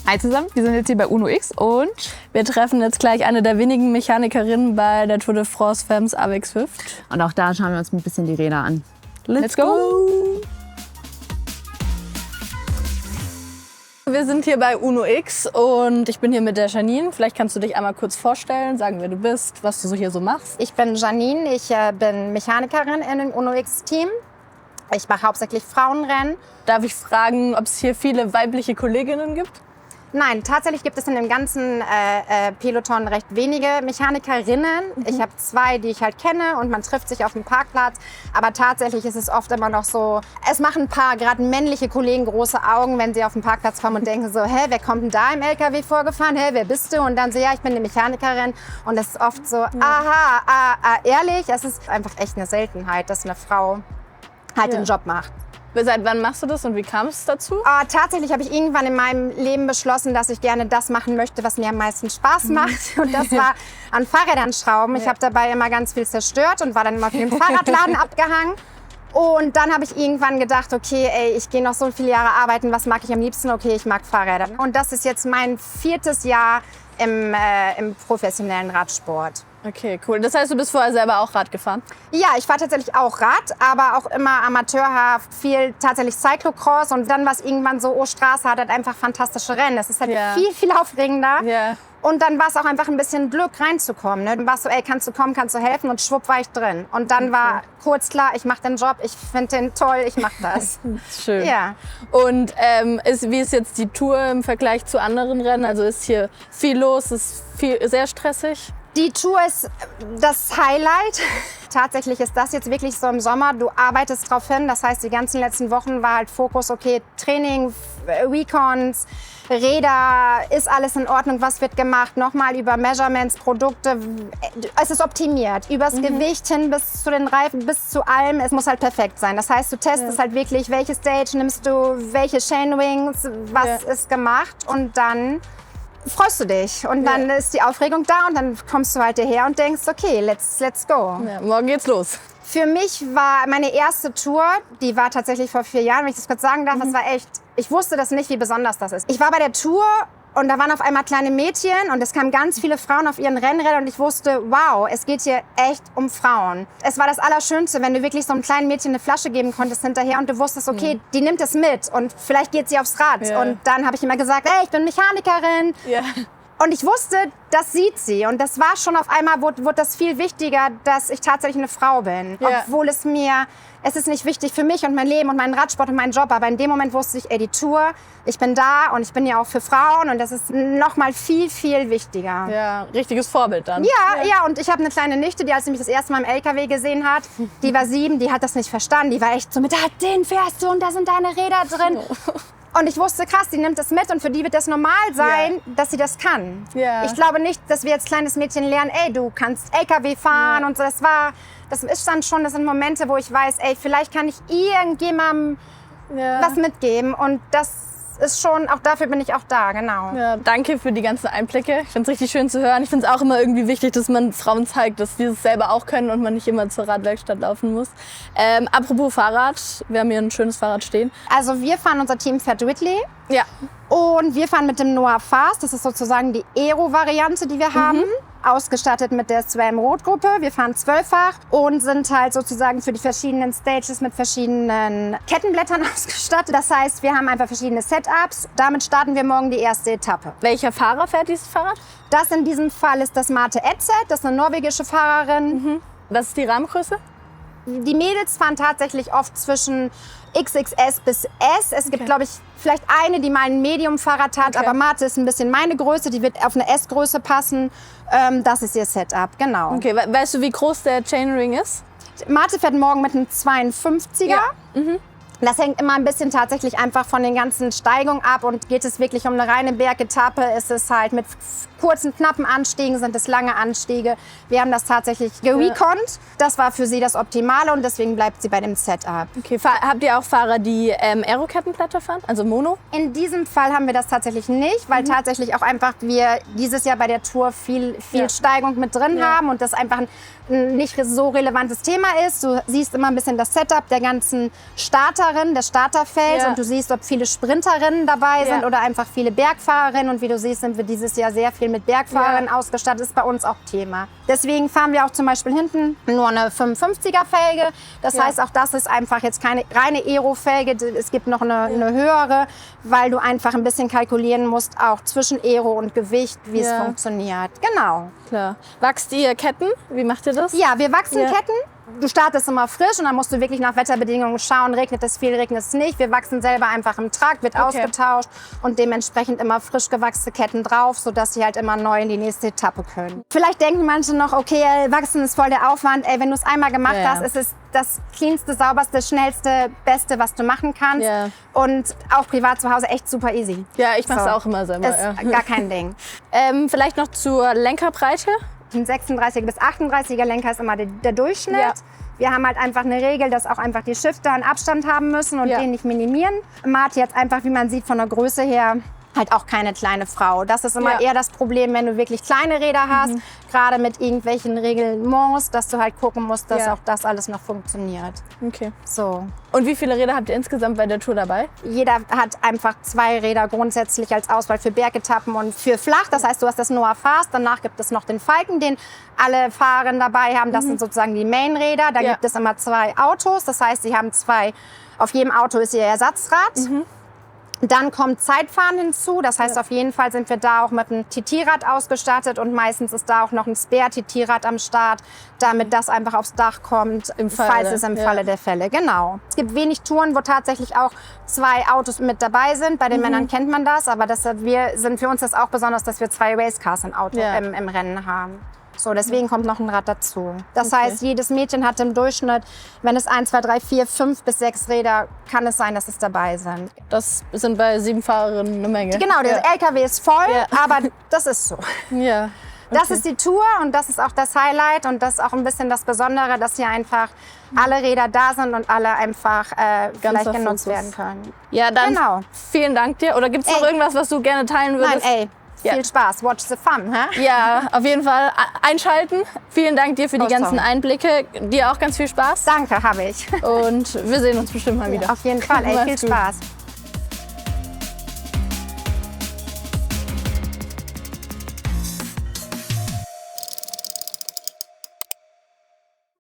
Hi zusammen, wir sind jetzt hier bei Uno X und wir treffen jetzt gleich eine der wenigen Mechanikerinnen bei der Tour de France Femmes avec Swift. Und auch da schauen wir uns ein bisschen die Räder an. Let's go! Wir sind hier bei Uno X und ich bin hier mit der Janine. Vielleicht kannst du dich einmal kurz vorstellen, sagen, wer du bist, was du hier so machst. Ich bin Janine, ich bin Mechanikerin in dem Uno X-Team. Ich mache hauptsächlich Frauenrennen. Darf ich fragen, ob es hier viele weibliche Kolleginnen gibt? Nein, tatsächlich gibt es in dem ganzen Peloton recht wenige Mechanikerinnen. Ich habe 2, die ich halt kenne und man trifft sich auf dem Parkplatz. Aber tatsächlich ist es oft immer noch so, es machen ein paar, gerade männliche Kollegen, große Augen, wenn sie auf den Parkplatz kommen und denken so, hä, wer kommt denn da im LKW vorgefahren? Hä, wer bist du? Und dann so, ja, ich bin eine Mechanikerin. Und das ist oft so, ehrlich, es ist einfach echt eine Seltenheit, dass eine Frau halt den Job macht. Seit wann machst du das und wie kam es dazu? Tatsächlich habe ich irgendwann in meinem Leben beschlossen, dass ich gerne das machen möchte, was mir am meisten Spaß macht. Und das war an Fahrrädern schrauben. Ich habe dabei immer ganz viel zerstört und war dann immer für den Fahrradladen abgehangen. Und dann habe ich irgendwann gedacht, okay, ey, ich gehe noch so viele Jahre arbeiten, was mag ich am liebsten? Okay, ich mag Fahrräder. Und das ist jetzt mein 4. Jahr im professionellen Radsport. Okay, cool. Das heißt, du bist vorher selber auch Rad gefahren? Ja, ich fahre tatsächlich auch Rad, aber auch immer amateurhaft, viel tatsächlich Cyclocross. Und dann war es irgendwann so, oh, Straße hat halt einfach fantastische Rennen. Das ist halt viel, viel aufregender. Ja. Und dann war es auch einfach ein bisschen Glück, reinzukommen. Ne? Dann warst du, ey, kannst du kommen, kannst du helfen? Und schwupp war ich drin. Und dann war kurz klar, ich mache den Job, ich finde den toll, ich mache das. Schön. Ja. Und wie ist jetzt die Tour im Vergleich zu anderen Rennen? Also ist hier viel los, ist sehr stressig? Die Tour ist das Highlight. Tatsächlich ist das jetzt wirklich so im Sommer. Du arbeitest drauf hin. Das heißt, die ganzen letzten Wochen war halt Fokus, okay, Training, Recons, Räder, ist alles in Ordnung, was wird gemacht? Nochmal über Measurements, Produkte. Es ist optimiert. Übers Gewicht hin bis zu den Reifen, bis zu allem. Es muss halt perfekt sein. Das heißt, du testest halt wirklich, welche Stage nimmst du, welche Chainwings, was ist gemacht und dann freust du dich und dann ist die Aufregung da und dann kommst du halt hierher und denkst, okay, let's go. Ja, morgen geht's los. Für mich war meine erste Tour, die war tatsächlich vor 4 Jahren, wenn ich das kurz sagen darf, das war echt, ich wusste das nicht, wie besonders das ist. Ich war bei der Tour und da waren auf einmal kleine Mädchen und es kamen ganz viele Frauen auf ihren Rennrädern und ich wusste, wow, es geht hier echt um Frauen. Es war das Allerschönste, wenn du wirklich so einem kleinen Mädchen eine Flasche geben konntest hinterher und du wusstest, okay, die nimmt es mit und vielleicht geht sie aufs Rad. Ja. Und dann habe ich immer gesagt, hey, ich bin Mechanikerin. Ja. Und ich wusste, das sieht sie. Und das war schon auf einmal, wurde das viel wichtiger, dass ich tatsächlich eine Frau bin. Ja. Obwohl es ist nicht wichtig für mich und mein Leben und meinen Radsport und meinen Job. Aber in dem Moment wusste ich, ey, die Tour, ich bin da und ich bin ja auch für Frauen. Und das ist noch mal viel, viel wichtiger. Ja, richtiges Vorbild dann. Ja, und ich habe eine kleine Nichte, die als sie mich das erste Mal im LKW gesehen hat, die war 7, die hat das nicht verstanden. Die war echt so mit, den fährst du und da sind deine Räder drin. Und ich wusste, krass, die nimmt das mit und für die wird das normal sein, dass sie das kann. Ja. Ich glaube nicht, dass wir als kleines Mädchen lernen, ey, du kannst LKW fahren und so. Das ist dann schon, das sind Momente, wo ich weiß, ey, vielleicht kann ich irgendjemandem was mitgeben und das ist schon, auch dafür bin ich auch da, genau. Ja, danke für die ganzen Einblicke. Ich finde es richtig schön zu hören. Ich finde es auch immer irgendwie wichtig, dass man Frauen zeigt, dass wir es selber auch können und man nicht immer zur Radwerkstatt laufen muss. Apropos Fahrrad, wir haben hier ein schönes Fahrrad stehen. Also wir fahren, unser Team fährt Whitley. Ja. Und wir fahren mit dem Noah Fast, das ist sozusagen die Aero-Variante, die wir haben, ausgestattet mit der SWAM-Rot-Gruppe. Wir fahren 12-fach und sind halt sozusagen für die verschiedenen Stages mit verschiedenen Kettenblättern ausgestattet. Das heißt, wir haben einfach verschiedene Setups. Damit starten wir morgen die erste Etappe. Welcher Fahrer fährt dieses Fahrrad? Das in diesem Fall ist das Marte Etzet, das ist eine norwegische Fahrerin. Was ist die Rahmengröße? Die Mädels fahren tatsächlich oft zwischen XXS bis S. Es gibt, glaube ich, vielleicht eine, die mal ein Medium-Fahrrad hat, aber Marte ist ein bisschen meine Größe, die wird auf eine S-Größe passen. Das ist ihr Setup, genau. Okay, weißt du, wie groß der Chainring ist? Marte fährt morgen mit einem 52er. Ja. Das hängt immer ein bisschen tatsächlich einfach von den ganzen Steigungen ab und geht es wirklich um eine reine Bergetappe, ist es halt mit kurzen, knappen Anstiegen, sind es lange Anstiege. Wir haben das tatsächlich gereconnt. Das war für sie das Optimale und deswegen bleibt sie bei dem Setup. Okay, habt ihr auch Fahrer, die Aero-Kettenblätter fahren, also Mono? In diesem Fall haben wir das tatsächlich nicht, weil tatsächlich auch einfach wir dieses Jahr bei der Tour viel Steigung mit drin haben und das einfach ein ein nicht so relevantes Thema ist. Du siehst immer ein bisschen das Setup der ganzen Starterin, des Starterfelds Ja. und du siehst, ob viele Sprinterinnen dabei sind Ja. oder einfach viele Bergfahrerinnen. Und wie du siehst, sind wir dieses Jahr sehr viel mit Bergfahrerinnen ausgestattet. Das ist bei uns auch Thema. Deswegen fahren wir auch zum Beispiel hinten nur eine 55er Felge. Das Ja. heißt, auch das ist einfach jetzt keine reine Aero-Felge. Es gibt noch eine höhere, weil du einfach ein bisschen kalkulieren musst, auch zwischen Aero und Gewicht, wie es Ja. funktioniert. Genau. Klar. Wachst ihr Ketten? Wie macht ihr das? Ja, wir wachsen Ja. Ketten. Du startest immer frisch und dann musst du wirklich nach Wetterbedingungen schauen, regnet es viel, regnet es nicht. Wir wachsen selber einfach im Trakt, wird ausgetauscht und dementsprechend immer frisch gewachsene Ketten drauf, sodass sie halt immer neu in die nächste Etappe können. Vielleicht denken manche noch, okay, wachsen ist voll der Aufwand. Ey, wenn du es einmal gemacht Ja. hast, ist es das cleanste, sauberste, schnellste, beste, was du machen kannst. Ja. Und auch privat zu Hause echt super easy. Ja, ich mache es So. auch immer selber. Ist Ja. gar kein Ding. Vielleicht noch zur Lenkerbreite. Ein 36 bis 38er Lenker ist immer der Durchschnitt. Ja. Wir haben halt einfach eine Regel, dass auch einfach die Shifter einen Abstand haben müssen und Ja. den nicht minimieren. Marti jetzt einfach, wie man sieht, von der Größe her halt auch keine kleine Frau. Das ist immer Ja. eher das Problem, wenn du wirklich kleine Räder hast, gerade mit irgendwelchen Reglements, dass du halt gucken musst, dass Ja. auch das alles noch funktioniert. Okay. So. Und wie viele Räder habt ihr insgesamt bei der Tour dabei? Jeder hat einfach 2 Räder grundsätzlich als Auswahl für Bergetappen und für flach. Das heißt, du hast das Noah Fast, danach gibt es noch den Falken, den alle Fahrer dabei haben. Das sind sozusagen die Main-Räder. Da Ja. gibt es immer 2 Autos. Das heißt, sie haben 2, auf jedem Auto ist ihr Ersatzrad. Dann kommt Zeitfahren hinzu. Das heißt, auf jeden Fall sind wir da auch mit einem TT-Rad ausgestattet und meistens ist da auch noch ein Spare-TT-Rad am Start, damit das einfach aufs Dach kommt, falls es im Falle der Fälle. Genau. Es gibt wenig Touren, wo tatsächlich auch 2 Autos mit dabei sind. Bei den Männern kennt man das, aber für uns das auch besonders, dass wir 2 Racecars im Rennen haben. So, deswegen kommt noch ein Rad dazu. Das heißt, jedes Mädchen hat im Durchschnitt, wenn es 1, 2, 3, 4, 5 bis 6 Räder, kann es sein, dass es dabei sind. Das sind bei 7 Fahrerinnen eine Menge. Genau, der LKW ist voll, Ja. aber das ist so. Ja. Das ist die Tour und das ist auch das Highlight und das ist auch ein bisschen das Besondere, dass hier einfach alle Räder da sind und alle einfach vielleicht genutzt Fokus. werden können. Ja, dann Genau. vielen Dank dir. Oder gibt es noch Ey. irgendwas, was du gerne teilen Nein, würdest? ey, Ja. viel Spaß. Watch the fun, hä? Ja, auf jeden Fall einschalten. Vielen Dank dir für die Oh, sorry. ganzen Einblicke. Dir auch ganz viel Spaß. Danke, habe ich. Und wir sehen uns bestimmt mal wieder. Auf jeden Fall, ey, Mach's viel gut. Spaß.